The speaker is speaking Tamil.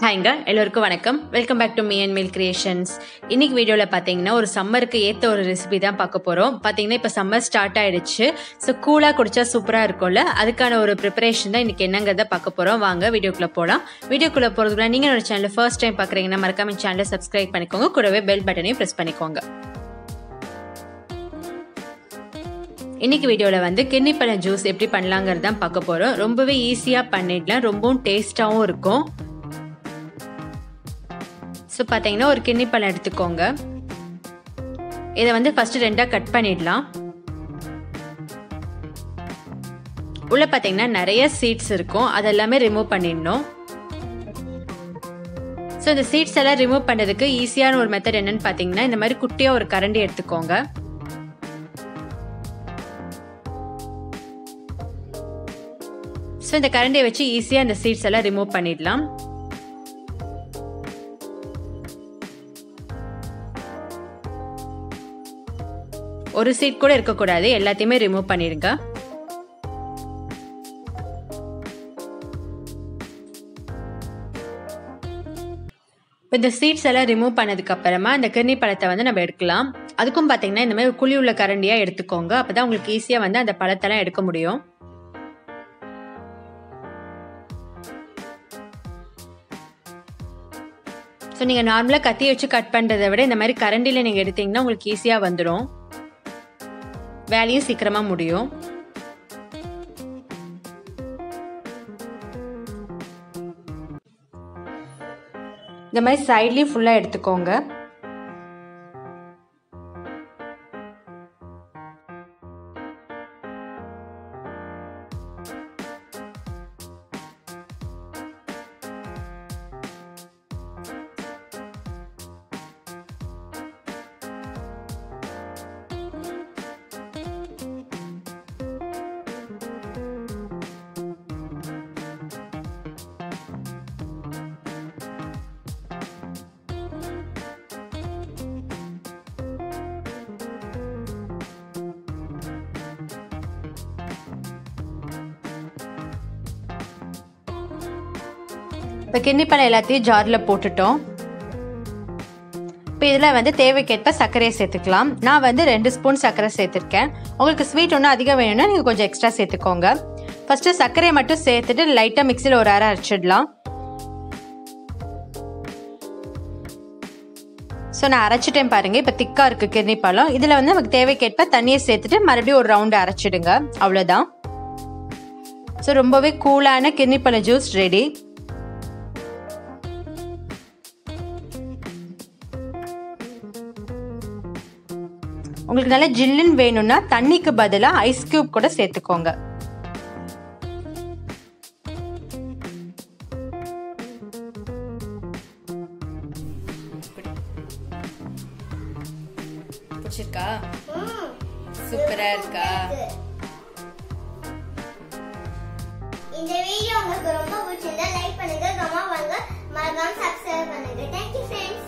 ஹாய்ங்க எல்லாருக்கும் வணக்கம். Welcome back to me and mill creations. இன்னைக்கு வீடியோவில் பார்த்தீங்கன்னா ஒரு சம்மருக்கு ஏற்ற ஒரு ரெசிபி தான் பார்க்க போகிறோம். பார்த்தீங்கன்னா இப்போ சம்மர் ஸ்டார்ட் ஆயிடுச்சு. ஸோ கூலாக குடிச்சா சூப்பராக இருக்கும்ல, அதுக்கான ஒரு ப்ரிப்பரேஷன் தான் இன்னைக்கு என்னங்கிறத பார்க்க போகிறோம். வாங்க வீடியோக்குள்ளே போகலாம். வீடியோக்குள்ளே போகிறதுக்குள்ள நீங்கள் என்னோட சேனலை ஃபர்ஸ்ட் டைம் பார்க்குறீங்கன்னா மறக்காம சேனலை சப்ஸ்கிரைப் பண்ணிக்கோங்க, கூடவே பெல் பட்டனையும் ப்ரெஸ் பண்ணிக்கோங்க. இன்னைக்கு வீடியோவில் கிர்னி பழம் ஜூஸ் எப்படி பண்ணலாங்கிறது தான் பார்க்க போகிறோம். ரொம்பவே ஈஸியாக பண்ணிடலாம், ரொம்பவும் டேஸ்டாகவும் இருக்கும். ஸோ பார்த்தீங்கன்னா ஒரு கிர்னி பழம் எடுத்துக்கோங்க. இதை ஃபர்ஸ்ட் ரெண்டாக கட் பண்ணிடலாம். உள்ள பார்த்தீங்கன்னா நிறைய சீட்ஸ் இருக்கும், அதெல்லாமே ரிமூவ் பண்ணிடணும். ஸோ இந்த சீட்ஸ் எல்லாம் ரிமூவ் பண்ணுறதுக்கு ஈஸியான ஒரு மெத்தட் என்னன்னு பார்த்தீங்கன்னா, இந்த மாதிரி குட்டியாக ஒரு கரண்டி எடுத்துக்கோங்க. ஸோ இந்த கரண்டியை வச்சு ஈஸியாக இந்த சீட்ஸ் எல்லாம் ரிமூவ் பண்ணிடலாம். ஒரு சீட் கூட இருக்கக்கூடாது, எல்லாத்தையுமே ரிமூவ் பண்ணிடுங்க. இந்த சீட்ஸ் எல்லாம் ரிமூவ் பண்ணதுக்கு அப்புறமா இந்த கிர்னி பழத்தை நம்ம எடுக்கலாம். அதுக்கும் பார்த்தீங்கன்னா இந்த மாதிரி குழி உள்ள கரண்டியா எடுத்துக்கோங்க. அப்பதான் உங்களுக்கு ஈஸியா அந்த பழத்தெல்லாம் எடுக்க முடியும். ஸோ நீங்க நார்மலா கத்தி வச்சு கட் பண்றதை விட இந்த மாதிரி கரண்டில நீங்க எடுத்தீங்கன்னா உங்களுக்கு ஈஸியா வந்துடும், வேலையும் சீக்கிரமா முடியும். இந்த மாதிரி சைட்லயும் ஃபுல்லா எடுத்துக்கோங்க. இப்போ கிர்னி பழம் எல்லாத்தையும் ஜாரில் போட்டுட்டோம். இப்போ இதில் தேவைக்கேற்ப சர்க்கரையை சேர்த்துக்கலாம். நான் 2 ஸ்பூன் சர்க்கரை சேர்த்துருக்கேன். உங்களுக்கு ஸ்வீட் ஒன்றும் அதிகம் வேணும்னா நீங்கள் கொஞ்சம் எக்ஸ்ட்ரா சேர்த்துக்கோங்க. ஃபர்ஸ்ட்டு சர்க்கரையை மட்டும் சேர்த்துட்டு லைட்டாக மிக்சியில் ஒரு அரை அரைச்சிடலாம். ஸோ நான் அரைச்சிட்டேன் பாருங்கள். இப்போ திக்காக இருக்குது கிர்னி பழம். இதில் நமக்கு தேவைக்கேற்ப தண்ணியை சேர்த்துட்டு மறுபடியும் ஒரு ரவுண்டு அரைச்சிடுங்க, அவ்வளோதான். ஸோ ரொம்பவே கூலான கிர்னி பழம் ஜூஸ் ரெடி. உங்களுக்கு நல்லா ஜில்லுன்னு வேணும்னா தண்ணிக்கு பதிலாக ஐஸ் கியூப் கூட சேர்த்துக்கோங்க. பிடிச்சிருக்கா? சூப்பரா இருக்கா? இந்த வீடியோ உங்களுக்கு ரொம்ப பிடிச்சிருந்தா லைக் பண்ணுங்க, கமெண்ட் பண்ணுங்க, மறக்காம சப்ஸ்கிரைப் பண்ணுங்க. Thank you friends.